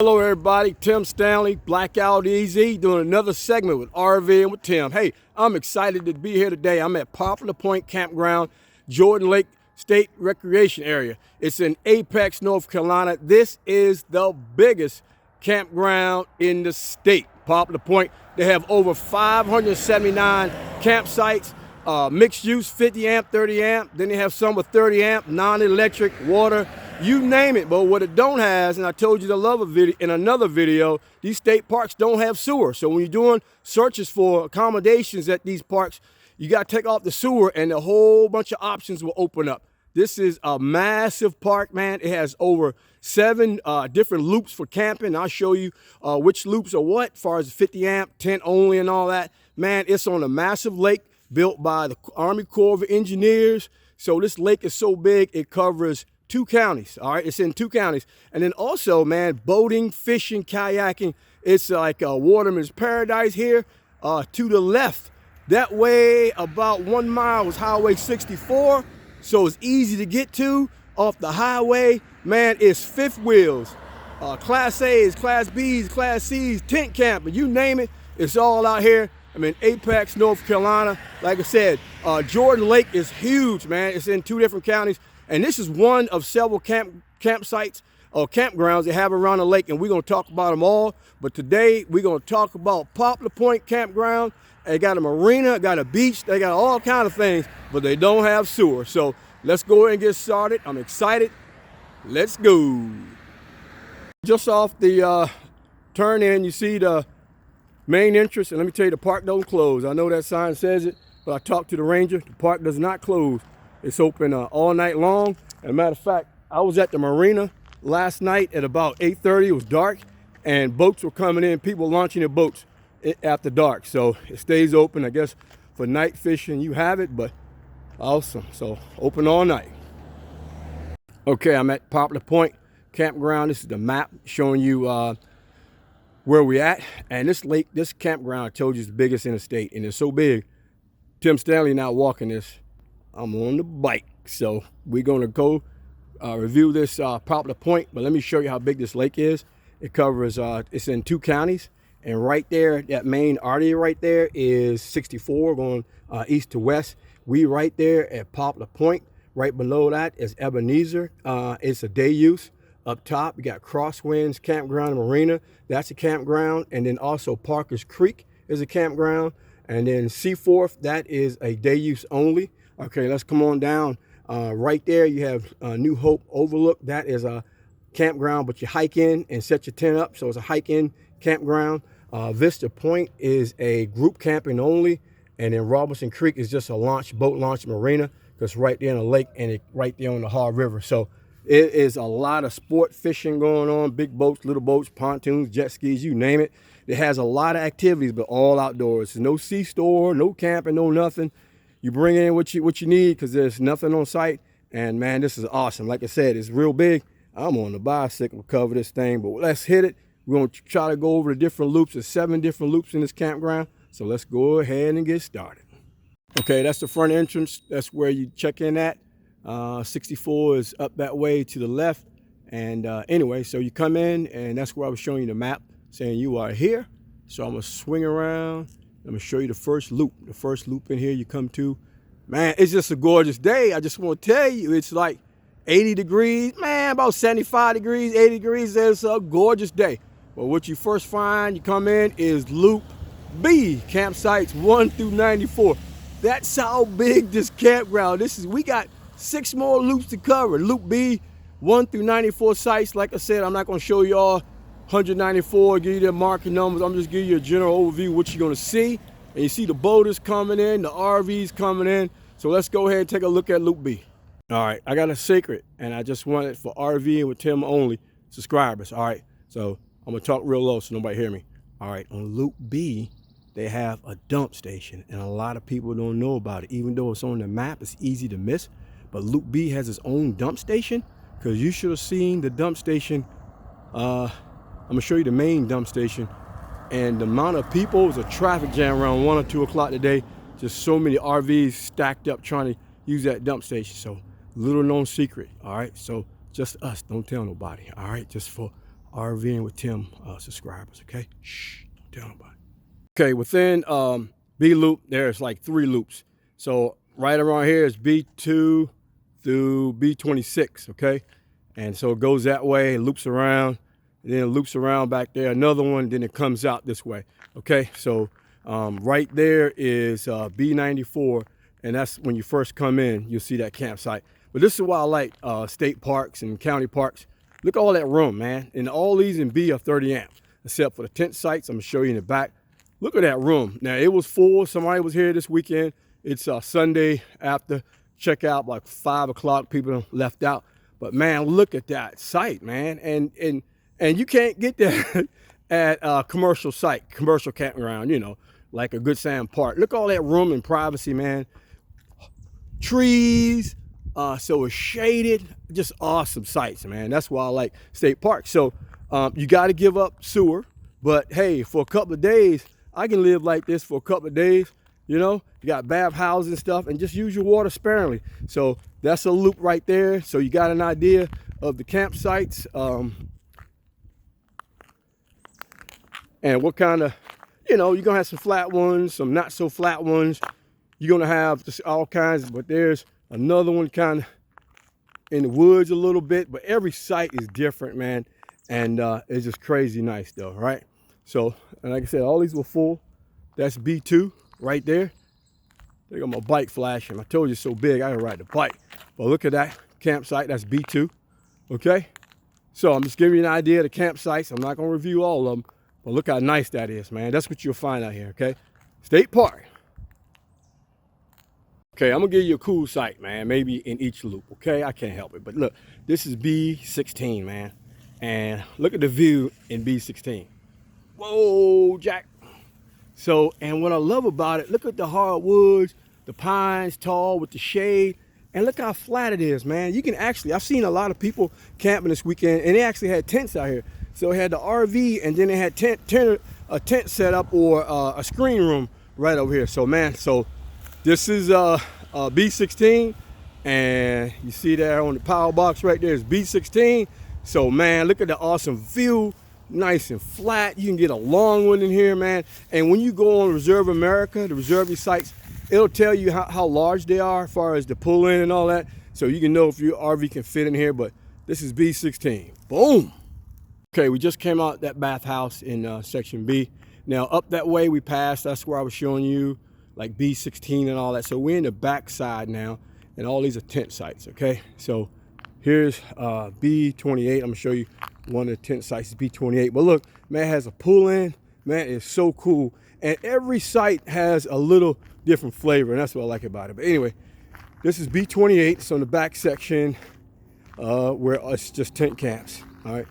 Hello everybody, Tim Stanley, Blackout Easy, doing another segment with RV with Tim. Hey, I'm excited to be here today. I'm at Poplar Point Campground, Jordan Lake State Recreation Area. It's in Apex, North Carolina. This is the biggest campground in the state, Poplar Point. They have over 579 campsites, mixed use, 50 amp, 30 amp. Then they have some with 30 amp, non-electric, water, you name it. But what it don't has, and I told you to love a video in another video, these state parks don't have sewer. So when you're doing searches for accommodations at these parks, you got to take off the sewer and a whole bunch of options will open up. This is a massive park, man. It has over 7 different loops for camping. I'll show you which loops are what, as far as 50 amp, tent only and all that. Man, it's on a massive lake built by the Army Corps of Engineers. So this lake is so big, it covers 2 counties. All right, it's in 2 counties. And then also, man, boating, fishing, kayaking. It's like a waterman's paradise here. To the left, that way about 1 mile is Highway 64. So it's easy to get to off the highway. Man, it's fifth wheels, Class A's, Class B's, Class C's, tent camping, you name it. It's all out here. I'm in Apex, North Carolina. Like I said, Jordan Lake is huge, man. It's in 2 different counties. And this is one of several campsites or campgrounds they have around the lake, and we're going to talk about them all. But today, we're going to talk about Poplar Point Campground. They got a marina, got a beach, they got all kind of things, but they don't have sewer. So let's go ahead and get started. I'm excited. Let's go. Just off the turn in, you see the main entrance, and let me tell you, the park don't close. I know that sign says it, but I talked to the ranger. The park does not close. It's open all night long. As a matter of fact, I was at the marina last night at about 8:30. It was dark, and boats were coming in, people launching their boats after dark. So it stays open, I guess, for night fishing. You have it, but awesome. So open all night. Okay, I'm at Poplar Point Campground. This is the map showing you where we're at. And this lake, this campground, I told you, is the biggest in the state, and it's so big. Tim Stanley not walking this. I'm on the bike. So we're going to go review this Poplar Point, but let me show you how big this lake is. It covers, it's in 2 counties, and right there, that main artery right there is 64 going east to west. We right there at Poplar Point. Right below that is Ebenezer. It's a day use. Up top, we got Crosswinds Campground and Marina. That's a campground. And then also Parker's Creek is a campground. And then Seaforth, that is a day use only. Okay, let's come on down. Right there, you have New Hope Overlook. That is a campground, but you hike in and set your tent up. So it's a hike-in campground. Vista Point is a group camping only. And then Robinson Creek is just a boat launch marina, because right there in the lake and right there on the Haw River. So it is a lot of sport fishing going on, big boats, little boats, pontoons, jet skis, you name it. It has a lot of activities, but all outdoors. There's no C-store, no camping, no nothing. You bring in what you need, because there's nothing on site. And man, this is awesome. Like I said, it's real big. I'm on the bicycle to cover this thing, but let's hit it. We're going to try to go over the different loops. There's 7 different loops in this campground. So let's go ahead and get started. Okay, that's the front entrance. That's where you check in at. 64 is up that way to the left. And anyway, so you come in, and that's where I was showing you the map, saying you are here. So I'm going to swing around. I'm going to show you the first loop. The first loop in here you come to. Man, it's just a gorgeous day. I just want to tell you, it's like 80 degrees. Man, about 75 degrees, 80 degrees. It's a gorgeous day. But what you first find, you come in, is Loop B, campsites 1 through 94. That's how big this campground. We got 6 more loops to cover. Loop B, 1 through 94 sites. Like I said, I'm not going to show you all 194, give you their marking numbers. I'm just giving you a general overview of what you're going to see. And you see the boaters coming in, the RVs coming in. So let's go ahead and take a look at Loop B. All right, I got a secret, and I just want it for RV and with Tim only subscribers. All right, so I'm going to talk real low so nobody hear me. All right, on Loop B, they have a dump station, and a lot of people don't know about it. Even though it's on the map, it's easy to miss. But Loop B has its own dump station, because you should have seen the dump station. I'm gonna show you the main dump station, and the amount of people, it was a traffic jam around 1 or 2 o'clock today. Just so many RVs stacked up trying to use that dump station. So little known secret, all right? So just us, don't tell nobody, all right? Just for RVing with Tim subscribers, okay? Shh, don't tell nobody. Okay, within B loop, there's like 3 loops. So right around here is B2 through B26, okay? And so it goes that way, it loops around, and then it loops around back there, another one, then it comes out this way, okay? So right there is B94, and that's when you first come in, you'll see that campsite. But this is why I like state parks and county parks. Look at all that room, man. And all these in B are 30 amp, except for the tent sites. I'm gonna show you in the back. Look at that room. Now it was full, somebody was here this weekend. It's Sunday after checkout, like 5 o'clock, people left out. But man, look at that site, man. And you can't get that at a commercial site, commercial campground, you know, like a Good Sam Park. Look at all that room and privacy, man. Trees, so it's shaded, just awesome sites, man. That's why I like state parks. So you got to give up sewer, but hey, for a couple of days, I can live like this for a couple of days. You know, you got bath houses and stuff, and just use your water sparingly. So that's a loop right there. So you got an idea of the campsites and what kind of, you know, you're gonna have some flat ones, some not so flat ones. You're gonna have just all kinds, but there's another one kind of in the woods a little bit, but every site is different, man. And it's just crazy nice though, right? So, and like I said, all these were full. That's B2 right there. They got my bike flashing. I told you it's so big, I can ride the bike. But look at that campsite, that's B2, okay? So I'm just giving you an idea of the campsites. I'm not gonna review all of them, but look how nice that is, man. That's what you'll find out here, okay? State Park. Okay, I'm gonna give you a cool site, man, maybe in each loop, okay? I can't help it, but look, this is B16, man. And look at the view in B16. Whoa, Jack. So, and what I love about it, look at the hardwoods, the pines tall with the shade, and look how flat it is, man. You can actually, I've seen a lot of people camping this weekend, and they actually had tents out here. So they had the RV, and then they had a tent set up or a screen room right over here. So, man, so this is B16, and you see there on the power box right there is B16. So, man, look at the awesome view. Nice and flat. You can get a long one in here, man. And when you go on Reserve America, the reserve your sites, it'll tell you how large they are as far as the pull in and all that. So you can know if your RV can fit in here, but this is B16. Boom. Okay, we just came out that bathhouse in section B. Now up that way we passed, that's where I was showing you like B16 and all that. So we're in the back side now, and all these are tent sites, okay? So here's B28. I'm gonna show you one of the tent sites is B28. But look, man, it has a pull in. Man, it's so cool. And every site has a little different flavor, and that's what I like about it. But anyway, this is B28. It's on the back section where it's just tent camps, all right?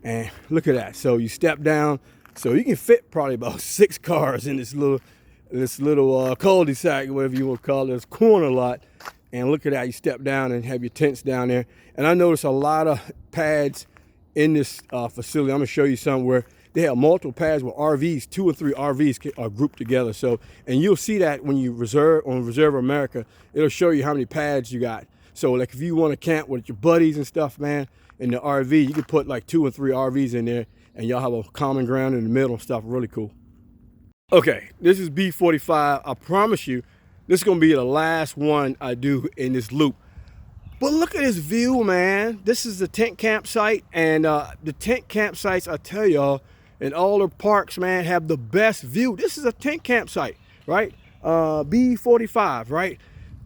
And look at that. So you step down, so you can fit probably about 6 cars in this little cul-de-sac, whatever you want to call it, this corner lot. And look at that, you step down and have your tents down there. And I noticed a lot of pads in this facility. I'm gonna show you some where they have multiple pads with RVs, 2 or 3 RVs are grouped together. So, and you'll see that when you reserve on Reserve America, it'll show you how many pads you got. So like if you want to camp with your buddies and stuff, man, in the RV, you can put like 2 or 3 RVs in there and y'all have a common ground in the middle and stuff, really cool. Okay, this is B45. I promise you, this is gonna be the last one I do in this loop. But look at this view, man. This is the tent campsite, and the tent campsites, I tell y'all, in all the parks, man, have the best view. This is a tent campsite, right? B45, right?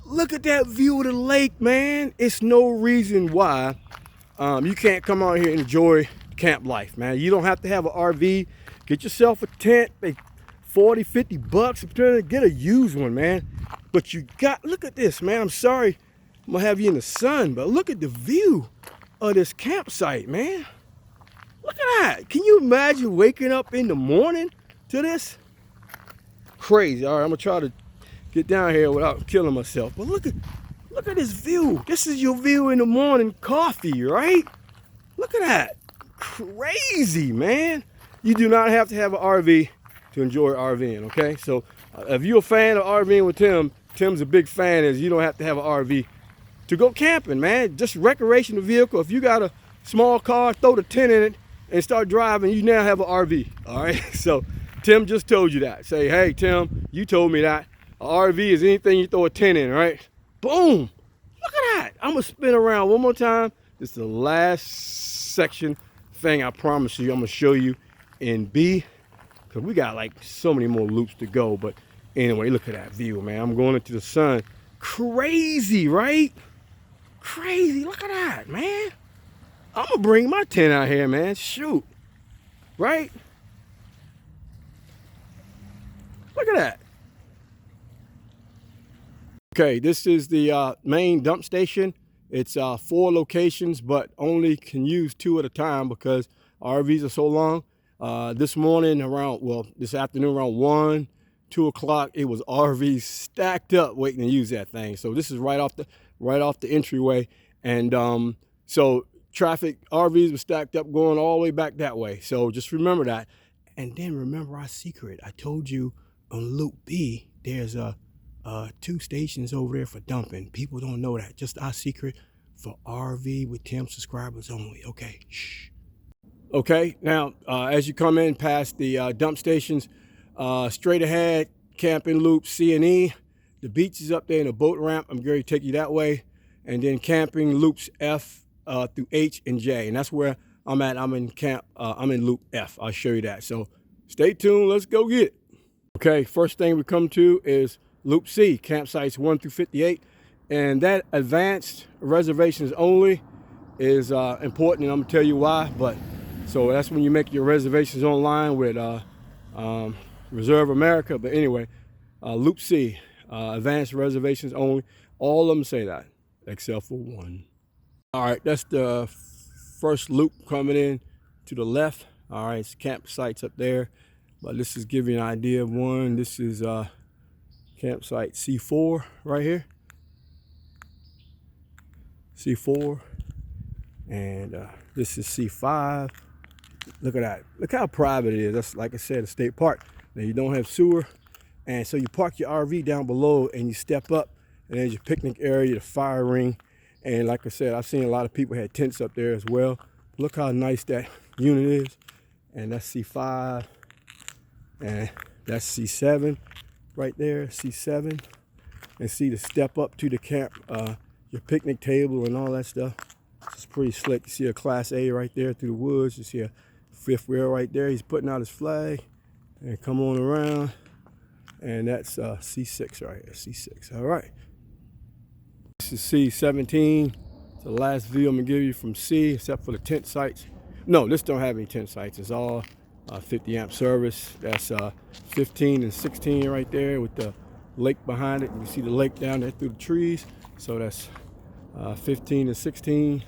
Look at that view of the lake, man. It's no reason why you can't come out here and enjoy camp life, man. You don't have to have an RV. Get yourself a tent. They 40, 50 bucks. I'm trying to get a used one, man. But you got, look at this, man. I'm sorry I'm gonna have you in the sun, but look at the view of this campsite, man. Look at that. Can you imagine waking up in the morning to this? Crazy. All right, I'm gonna try to get down here without killing myself. But look at this view. This is your view in the morning coffee, right? Look at that. Crazy, man. You do not have to have an RV to enjoy RVing, okay? So if you're a fan of RVing with Tim, Tim's a big fan, is you don't have to have an RV to go camping, man. Just recreational vehicle. If you got a small car, throw the tent in it and start driving, you now have an RV. All right. So Tim just told you that. Say, hey, Tim, you told me that. An RV is anything you throw a tent in, right? Boom. Look at that. I'm going to spin around one more time. This is the last section thing I promise you I'm going to show you in B. Because we got like so many more loops to go. But anyway, look at that view, man. I'm going into the sun. Crazy, right? Crazy. Look at that, man. I'm going to bring my tent out here, man. Shoot. Right? Look at that. Okay, this is the main dump station. It's 4 locations, but only can use 2 at a time because RVs are so long. This morning this afternoon around 1, 2 o'clock, it was RVs stacked up waiting to use that thing. So this is right off the entryway. And so traffic, RVs were stacked up going all the way back that way. So just remember that. And then remember our secret. I told you on Loop B, there's 2 stations over there for dumping. People don't know that. Just our secret for RV with Tim subscribers only. Okay, shh. Okay, now as you come in past the dump stations, straight ahead, camping loop C and E. The beach is up there in a boat ramp. I'm going to take you that way. And then camping loops F through H and J. And that's where I'm at. I'm in loop F. I'll show you that. So stay tuned. Let's go get it. Okay, first thing we come to is Loop C, campsites 1 through 58. And that advanced reservations only is important, and I'm gonna tell you why. But so that's when you make your reservations online with Reserve America. But anyway, Loop C, advanced reservations only. All of them say that, except for one. All right, that's the first loop coming in to the left. All right, it's campsites up there. But this is giving you an idea of one. This is campsite C4 right here. C4. And this is C5. Look at that. Look how private it is. That's, like I said, a state park. Now you don't have sewer. And so you park your RV down below and you step up. And there's your picnic area, the fire ring. And like I said, I've seen a lot of people had tents up there as well. Look how nice that unit is. And that's C5. And that's C7 right there, C7. And see the step up to the camp, your picnic table and all that stuff. It's pretty slick. You see a Class A right there through the woods. You see a fifth wheel right there. He's putting out his flag. And come on around. And that's C6 right here, C6. All right. This is C17. It's the last view I'm going to give you from C, except for the tent sites. No, this don't have any tent sites. It's all 50 amp service. That's 15 and 16 right there with the lake behind it. You can see the lake down there through the trees. So that's 15 and 16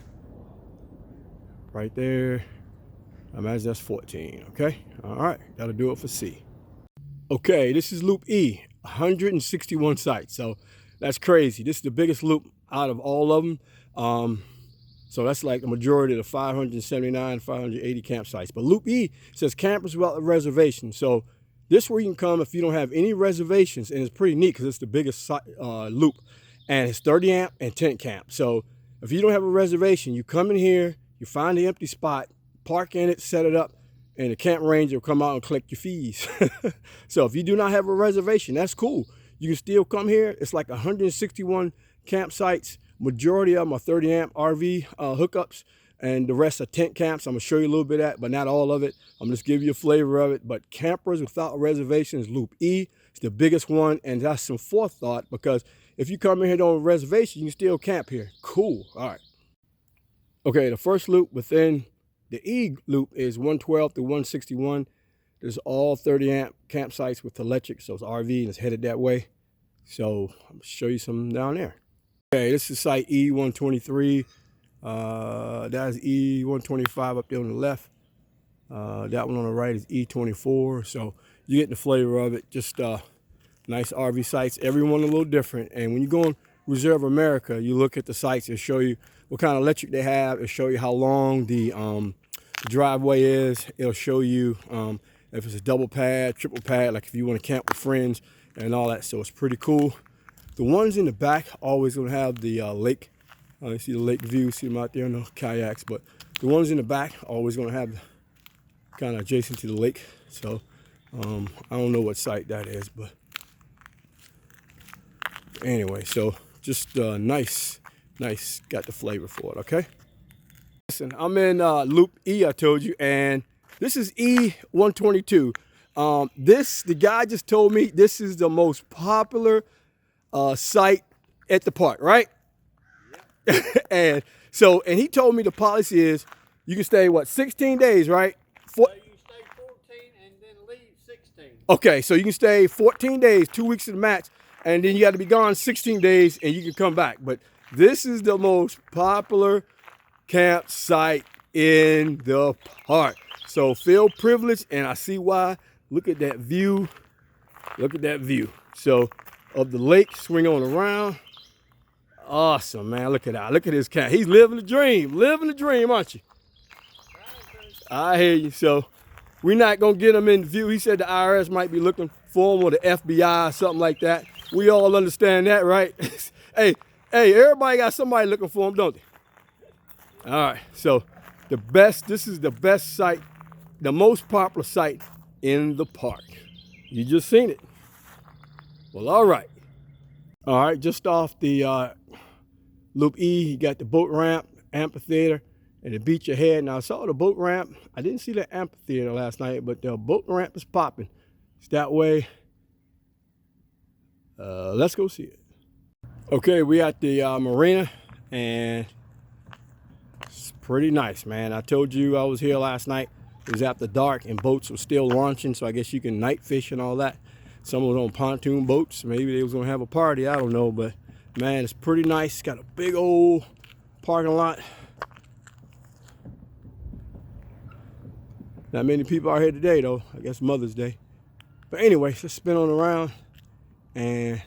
right there. I imagine that's 14. Okay. All right. That'll do it for C. Okay. This is loop E, 161 sites. So that's crazy. This is the biggest loop out of all of them. So that's like the majority of the 579, 580 campsites. But Loop E says campers without a reservation. So this is where you can come if you don't have any reservations. And it's pretty neat because it's the biggest loop. And it's 30 amp and tent camp. So if you don't have a reservation, you come in here, you find the empty spot, park in it, set it up, and the camp ranger will come out and collect your fees. So if you do not have a reservation, that's cool. You can still come here. It's like 161 campsites. Majority of them are 30 amp RV hookups, and the rest are tent camps. I'm gonna show you a little bit of that, but not all of it. I'm just give you a flavor of it. But campers without reservations, Loop E, it's the biggest one, and that's some forethought because if you come in here on a reservation, you can still camp here. Cool. All right. Okay, the first loop within the E loop is 112 to 161. There's all 30 amp campsites with electric, so it's RV and it's headed that way. So I'm gonna show you some down there. Okay, this is site E123. That's E125 up there on the left. That one on the right is E24. So you get the flavor of it. Just nice RV sites. Everyone a little different. And when you go on Reserve America, you look at the sites. It'll show you what kind of electric they have. It'll show you how long the driveway is. It'll show you if it's a double pad, triple pad, like if you want to camp with friends and all that. So it's pretty cool. The ones in the back always gonna have the lake. You see the lake view, see them out there in the kayaks. But the ones in the back always gonna have kind of adjacent to the lake. So I don't know what site that is, but anyway, so just nice, got the flavor for it, okay? Listen, I'm in Loop E, I told you, and this is E122. The guy just told me this is the most popular site at the park, right? Yep. and he told me the policy is you can stay, what, 16 days, right? So you can stay 14 and then leave 16. Okay, so you can stay 14 days, 2 weeks of the match, and then you got to be gone 16 days and you can come back. But this is the most popular campsite in the park. So feel privileged, and I see why. Look at that view. Look at that view. So of the lake, swing on around. Awesome, man. Look at that. Look at this cat. He's living the dream. Living the dream, aren't you? I hear you. So we're not going to get him in view. He said the IRS might be looking for him, or the FBI or something like that. We all understand that, right? hey, everybody got somebody looking for him, don't they? All right. So this is the best site, the most popular site in the park. You just seen it. Well, all right. All right, just off the Loop E, you got the boat ramp, amphitheater, and the beach ahead. Now, I saw the boat ramp. I didn't see the amphitheater last night, but the boat ramp is popping. It's that way. Let's go see it. Okay, we at the marina, and it's pretty nice, man. I told you I was here last night. It was after dark and boats were still launching, so I guess you can night fish and all that. Some was on pontoon boats. Maybe they was gonna have a party, I don't know, but man, it's pretty nice. Got a big old parking lot. Not many people out here today though. I guess Mother's Day. But anyway, let's spin on around, and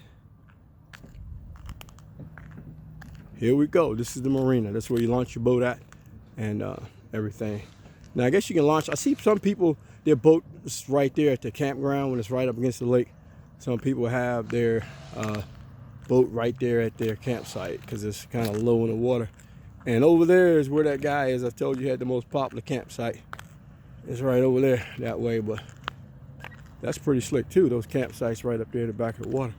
here we go. This is the marina. That's where you launch your boat at and everything. Now, I guess you can launch. I see some people, their boat is right there at the campground when it's right up against the lake. Some people have their boat right there at their campsite because it's kind of low in the water. And over there is where that guy is. I told you had the most popular campsite. It's right over there that way, but that's pretty slick too. Those campsites right up there at the back of the water.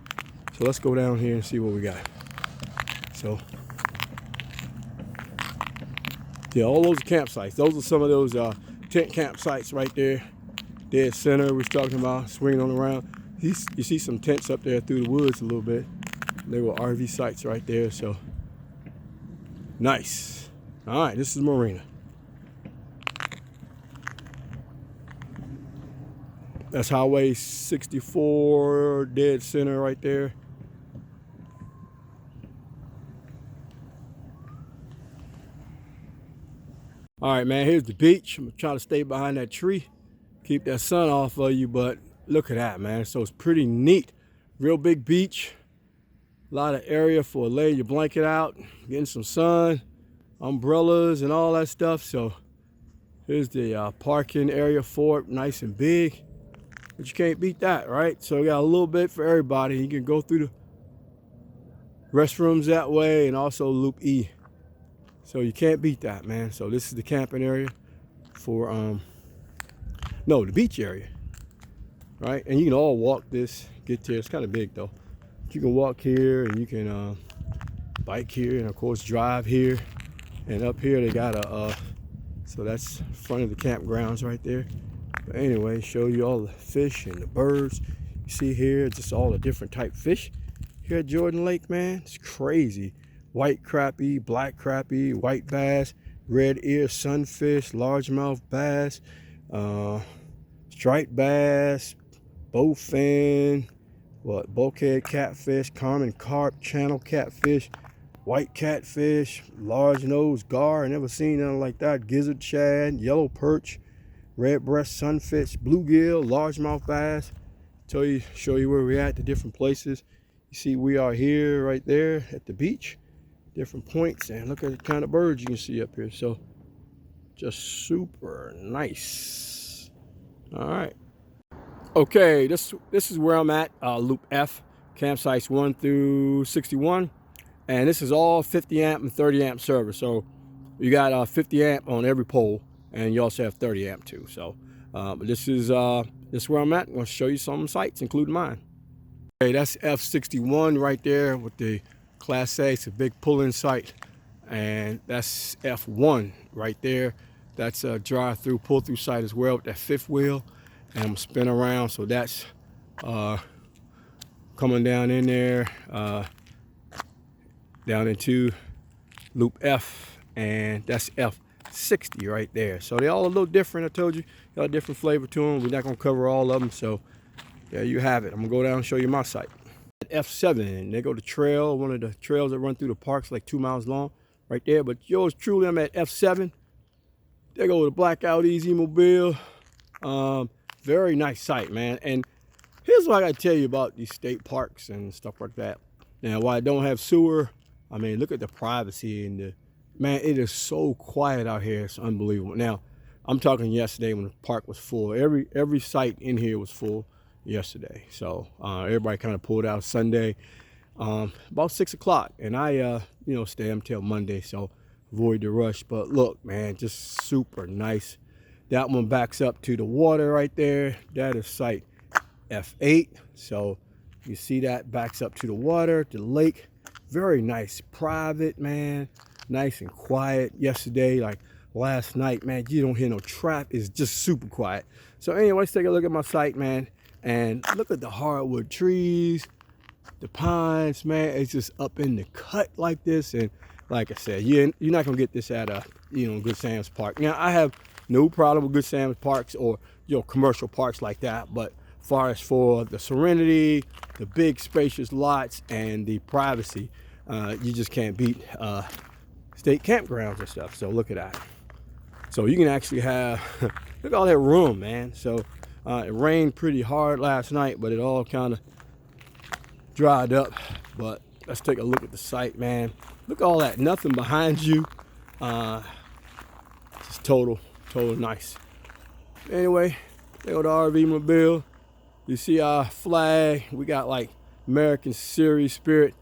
So let's go down here and see what we got. So yeah, all those campsites. Those are some of those tent campsites right there. Dead center we was talking about, swinging on around. You see some tents up there through the woods a little bit. They were RV sites right there, so nice. All right, this is marina. That's Highway 64, dead center right there. All right, man, here's the beach. I'm gonna try to stay behind that tree, keep that sun off of you, but look at that, man. So it's pretty neat. Real big beach. A lot of area for laying your blanket out, getting some sun, umbrellas and all that stuff. So here's the parking area for it, nice and big. But you can't beat that, right? So we got a little bit for everybody. You can go through the restrooms that way and also Loop E. So you can't beat that, man. So this is the camping area for, no, the beach area, right? And you can all walk this, get there. It's kind of big though. You can walk here and you can bike here and of course drive here. And up here they got a, so that's front of the campgrounds right there. But anyway, show you all the fish and the birds. You see here, just all the different type fish here at Jordan Lake, man. It's crazy. White crappie, black crappie, white bass, red ear sunfish, largemouth bass, striped bass, bowfin, bulkhead catfish, common carp, channel catfish, white catfish, large nose gar, I never seen nothing like that, gizzard shad, yellow perch, red breast sunfish, bluegill, largemouth bass. Show you where we're at, the different places. You see we are here right there at the beach. Different points, and look at the kind of birds you can see up here. So just super nice. All right, okay, this is where I'm at, Loop F, campsites 1 through 61, and this is all 50 amp and 30 amp service. So you got 50 amp on every pole, and you also have 30 amp too. So But this is where I'm at. I'm going to show you some sites, including mine. Okay, that's F61 right there with the Class A. It's a big pull-in site. And that's F1 right there. That's a drive-through, pull-through site as well with that fifth wheel. And I'm spinning around, so that's coming down in there, down into loop F, and that's F60 right there. So they're all a little different. I told you, got a different flavor to them. We're not gonna cover all of them, so there you have it. I'm gonna go down and show you my site. At F7, and they go to trail, one of the trails that run through the parks, like 2 miles long, right there. But yours truly, I'm at F7. There go the Blackout Easy Mobile. Very nice site, man. And here's what I gotta tell you about these state parks and stuff like that. Now, while I don't have sewer, I mean, look at the privacy and the, man, it is so quiet out here. It's unbelievable. Now, I'm talking yesterday when the park was full. Every site in here was full yesterday. So everybody kind of pulled out Sunday about 6 o'clock. And I, stay until Monday, so avoid the rush. But look, man, just super nice. That one backs up to the water right there. That is site F8. So you see that backs up to the water, to the lake. Very nice, private, man. Nice and quiet. Yesterday, like last night, man, you don't hear no traffic. It's just super quiet. So anyway, let's take a look at my site, man. And look at the hardwood trees, the pines, man. It's just up in the cut like this. And like I said, you're not gonna get this at a Good Sam's Park. Now, I have no problem with Good Sam's Parks or commercial parks like that, but far as for the serenity, the big spacious lots, and the privacy, you just can't beat state campgrounds and stuff. So look at that. So you can actually have look at all that room, man. So it rained pretty hard last night, but it all kind of dried up. But let's take a look at the site, man. Look at all that, nothing behind you. Just total nice. Anyway, there go the RV Mobile. You see our flag. We got like American Series Spirit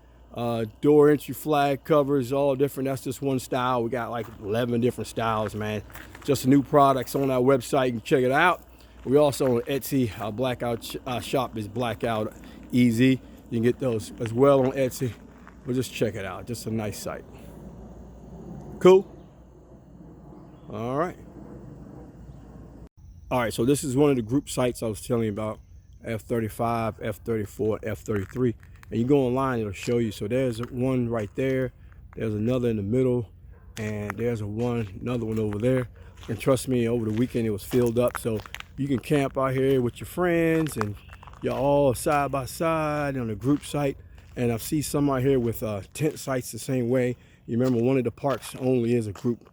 door entry flag covers, all different. That's just one style. We got like 11 different styles, man. Just new products on our website. You can check it out. We also on Etsy. Our Blackout shop is Blackout Easy. You can get those as well on Etsy. But just check it out. Just a nice site. Cool. All right. All right, so this is one of the group sites I was telling you about. F35, F34, F33. And you go online, it'll show you. So there's one right there. There's another in the middle. And there's another one over there. And trust me, over the weekend it was filled up. So you can camp out here with your friends and you're all side by side on a group site. And I've seen some out here with tent sites the same way. You remember one of the parks only is a group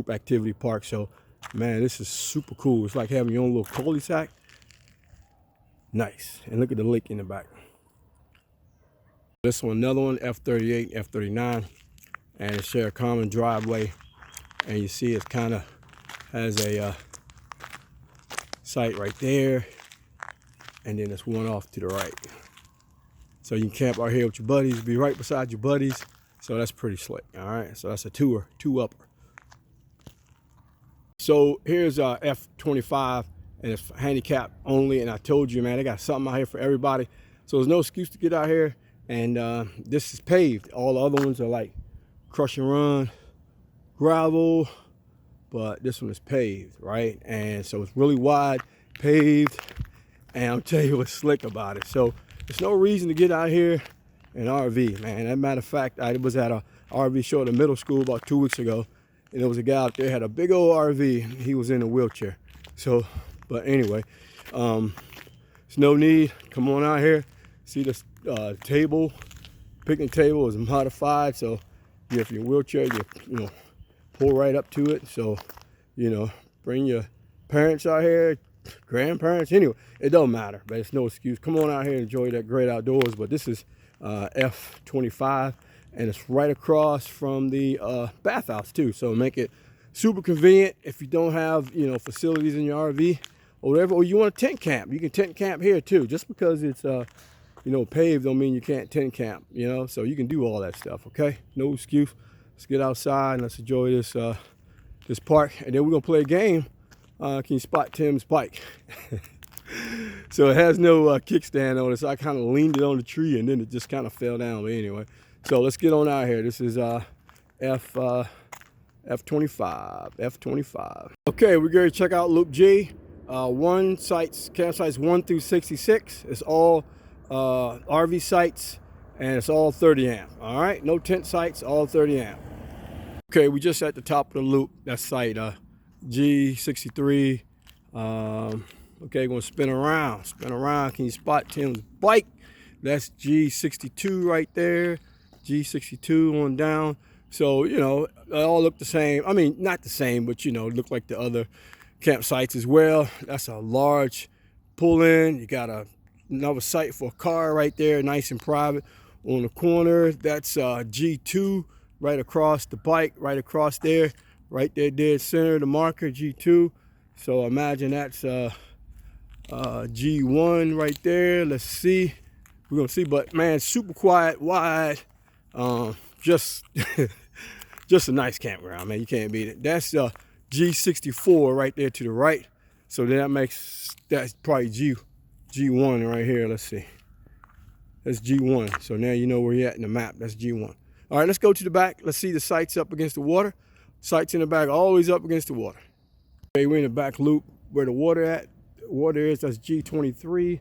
activity park. So man, this is super cool. It's like having your own little cul-de-sac. Nice. And look at the lake in the back. This one, another one, F38, F39. And it shares a common driveway. And you see it kind of has a site right there. And then there's one off to the right. So you can camp out here with your buddies, be right beside your buddies. So that's pretty slick. All right. So that's a two-upper. So here's F25, and it's handicap only. And I told you, man, they got something out here for everybody. So there's no excuse to get out here. And this is paved. All the other ones are like crush and run, gravel, but this one is paved, right? And so it's really wide, paved, and I'll tell you what's slick about it. So there's no reason to get out here in RV, man. As a matter of fact, I was at a RV show at a middle school about 2 weeks ago. And there was a guy out there, had a big old RV. He was in a wheelchair. So, but anyway, there's no need. Come on out here. See this table, picnic table is modified. So if you're in a wheelchair, you pull right up to it. So, bring your parents out here, grandparents. Anyway, it don't matter, but it's no excuse. Come on out here and enjoy that great outdoors. But this is F25. And it's right across from the bathhouse too. So make it super convenient if you don't have, facilities in your RV or whatever, or you want to tent camp. You can tent camp here too. Just because it's, paved don't mean you can't tent camp, so you can do all that stuff, okay? No excuse. Let's get outside and let's enjoy this park. And then we're going to play a game Can you spot Tim's bike? So it has no kickstand on it, so I kind of leaned it on the tree and then it just kind of fell down. But anyway, so let's get on out here. This is F25. Okay, we're going to check out Loop G. Campsites 1 through 66. It's all RV sites, and it's all 30 amp. All right, no tent sites, all 30 amp. Okay, we just at the top of the loop. That's site G63. Okay, gonna spin around. Can you spot Tim's bike? That's G62 right there. G62 on down. So, you know, they all look the same. I mean, not the same, but, you know, look like the other campsites as well. That's a large pull-in. You got another site for a car right there, nice and private. On the corner, that's G2 right across the bike, right across there. Right there, dead center, the marker, G2. So imagine that's G1 right there. Let's see. We're gonna see, but man, super quiet, wide. Just just a nice campground, man. You can't beat it. That's G64 right there to the right. So then that's probably G1 right here. Let's see. That's G1. So now you know where you're at in the map. That's G1. All right, let's go to the back. Let's see the sites up against the water. Sites in the back, always up against the water. Okay, we're in the back loop where the water at. Water is, that's G23.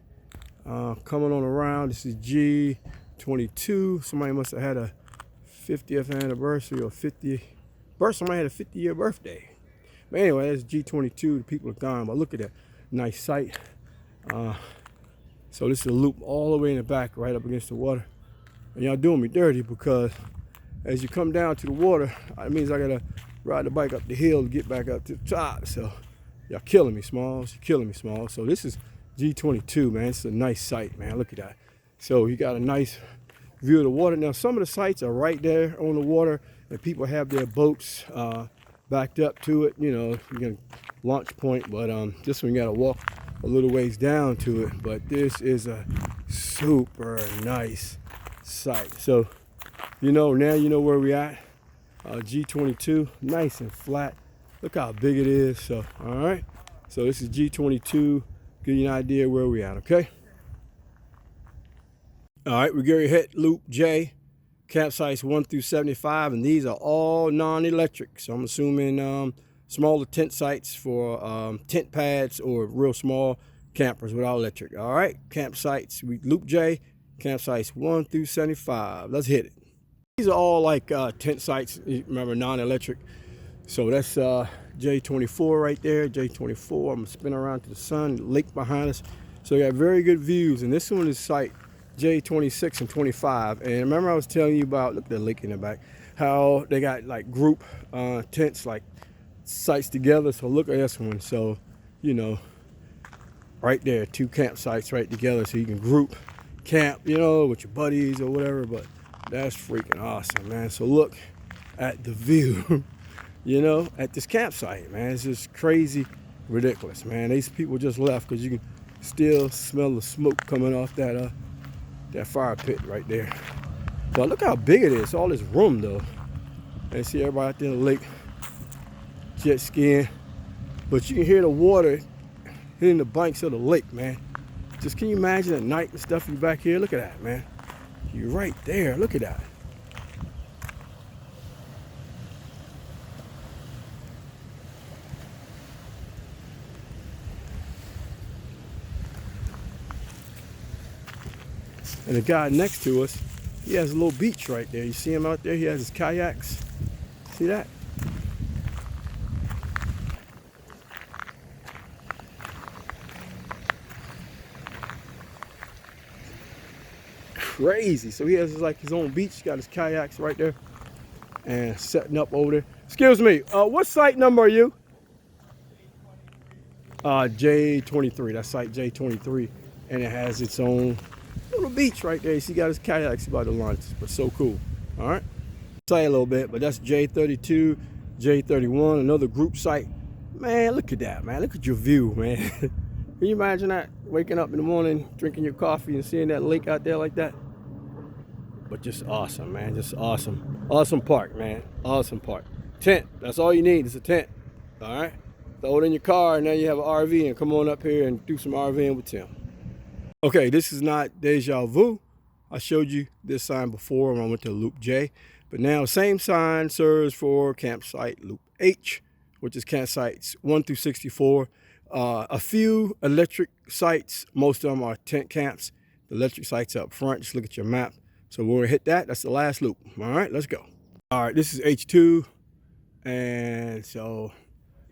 Coming on around, this is G22. Somebody must have had a 50th anniversary or 50. Somebody had a 50-year birthday. But anyway, that's G22. The people are gone. But look at that nice site. So this is a loop all the way in the back, right up against the water. And y'all doing me dirty because as you come down to the water, it means I gotta ride the bike up the hill to get back up to the top. So y'all killing me, Smalls. You're killing me, Smalls. So this is G22, man. It's a nice site, man. Look at that. So you got a nice view of the water. Now some of the sites are right there on the water, and people have their boats backed up to it. You know, you can launch point, but this one you gotta walk a little ways down to it. But this is a super nice site. So you know, now you know where we at. G22, nice and flat. Look how big it is. So all right, so this is G22. Give you an idea where we at. Okay. All right, we're going to hit Loop J, campsites 1 through 75, and these are all non-electric. So I'm assuming smaller tent sites for tent pads or real small campers without electric. All right, campsites, Loop J, campsites 1 through 75. Let's hit it. These are all like tent sites, remember, non-electric. So that's J24 right there, J24. I'm gonna spin around to the sun, lake behind us. So you got very good views, and this one is site J26 and 25. And remember I was telling you about, look at the lake in the back, how they got like group tents, like sites together. So look at this one. So, you know, right there, 2 campsites right together, so you can group camp, you know, with your buddies or whatever. But that's freaking awesome, man. So look at the view, you know, at this campsite, man. It's just crazy, ridiculous, man. These people just left because you can still smell the smoke coming off that fire pit right there. But look how big it is. All this room though. And see everybody out there in the lake jet skiing. But you can hear the water hitting the banks of the lake, man. Just can you imagine at night and stuff, you back here? Look at that, man. You're right there. Look at that. And the guy next to us, he has a little beach right there. You see him out there? He has his kayaks. See that? Crazy. So he has like his own beach. He's got his kayaks right there and setting up over there. Excuse me. What site number are you? J23. That's site J23, and it has its own little beach right there. You see, he got his kayaks about to launch, but so cool. All right, say a little bit, but that's J32, J31, another group site. Man, look at that, man. Look at your view, man. Can you imagine that? Waking up in the morning, drinking your coffee and seeing that lake out there like that? But just awesome, man. Just awesome. Awesome park, man. Awesome park. Tent. That's all you need is a tent. All right. Throw it in your car, and now you have an RV, and come on up here and do some RVing with Tim. Okay, this is not deja vu. I showed you this sign before when I went to Loop J, but now same sign serves for campsite Loop H, which is campsites 1 through 64. A few electric sites, most of them are tent camps. The electric sites up front, just look at your map. So we're gonna hit that, that's the last loop. All right, let's go. All right, this is H2, and so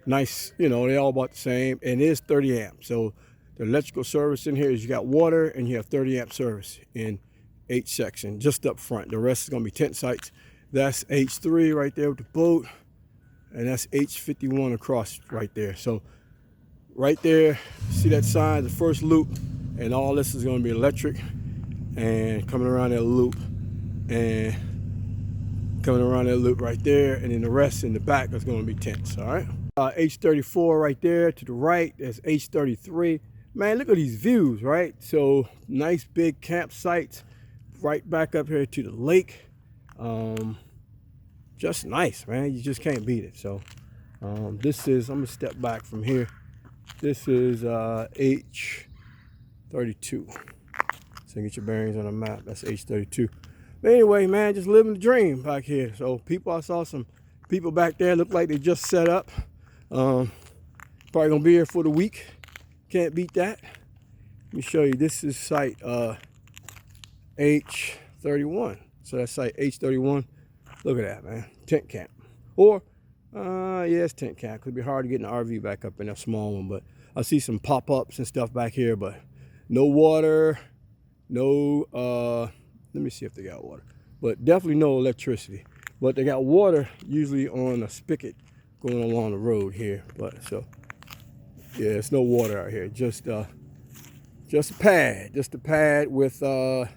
nice, you know, they're all about the same, and it is 30 amps. So the electrical service in here is you got water and you have 30 amp service in H section, just up front. The rest is gonna be tent sites. That's H3 right there with the boat, and that's H51 across right there. So right there, see that sign, the first loop, and all this is gonna be electric, and coming around that loop, and coming around that loop right there, and then the rest in the back is gonna be tents, all right? H34 right there to the right, there's H33. Man, look at these views, right? So nice big campsites right back up here to the lake. Just nice, man. You just can't beat it. So this is, I'm gonna step back from here. This is H32. So get your bearings on the map. That's H32. But anyway, man, just living the dream back here. So people, I saw some people back there look like they just set up. Probably gonna be here for the week. Can't beat that. Let me show you. This is site H31. So that's site H31. Look at that, man. Tent camp. Or yeah, it's tent camp. Could be hard to get an RV back up in a small one, but I see some pop-ups and stuff back here, but no water, no let me see if they got water, but definitely no electricity. But they got water usually on a spigot going along the road here. But so yeah, it's no water out here. Just a pad with fire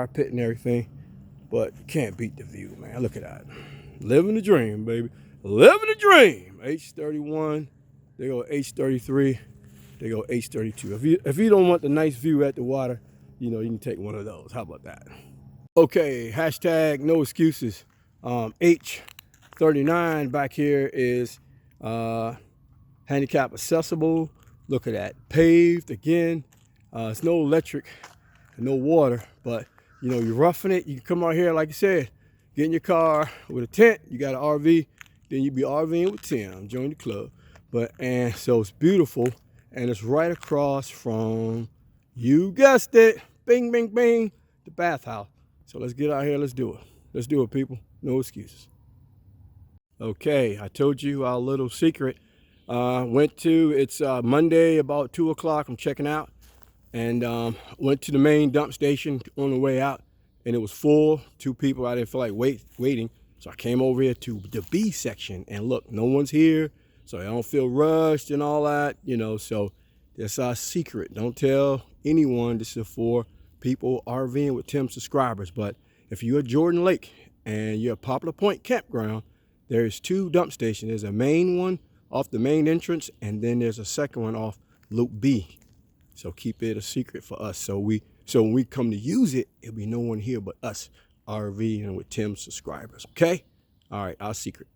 pit and everything. But you can't beat the view, man. Look at that. Living the dream, baby. Living the dream. H31, they go H33, they go H32. If you don't want the nice view at the water, you know, you can take one of those. How about that? Okay, hashtag no excuses. H39 back here is handicap accessible. Look at that. Paved again. It's no electric, no water, but you know, you're roughing it. You can come out here, like I said, get in your car with a tent. You got an RV, then you be RVing with Tim. Join the club. And so it's beautiful, and it's right across from, you guessed it, bing, bing, bing, the bathhouse. So let's get out here. Let's do it. Let's do it, people. No excuses. Okay, I told you our little secret. It's Monday about 2 o'clock. I'm checking out. And went to the main dump station on the way out, and it was full. 2 people, I didn't feel like waiting. So I came over here to the B section, and look, no one's here. So I don't feel rushed and all that, you know. So that's our secret. Don't tell anyone. This is for people RVing with Tim subscribers. But if you're at Jordan Lake and you're at Poplar Point Campground, there's 2 dump stations. There's a main one off the main entrance, and then there's a second one off Loop B. So keep it a secret for us. So when we come to use it, it'll be no one here but us RVing with Tim's subscribers. Okay? All right, our secret.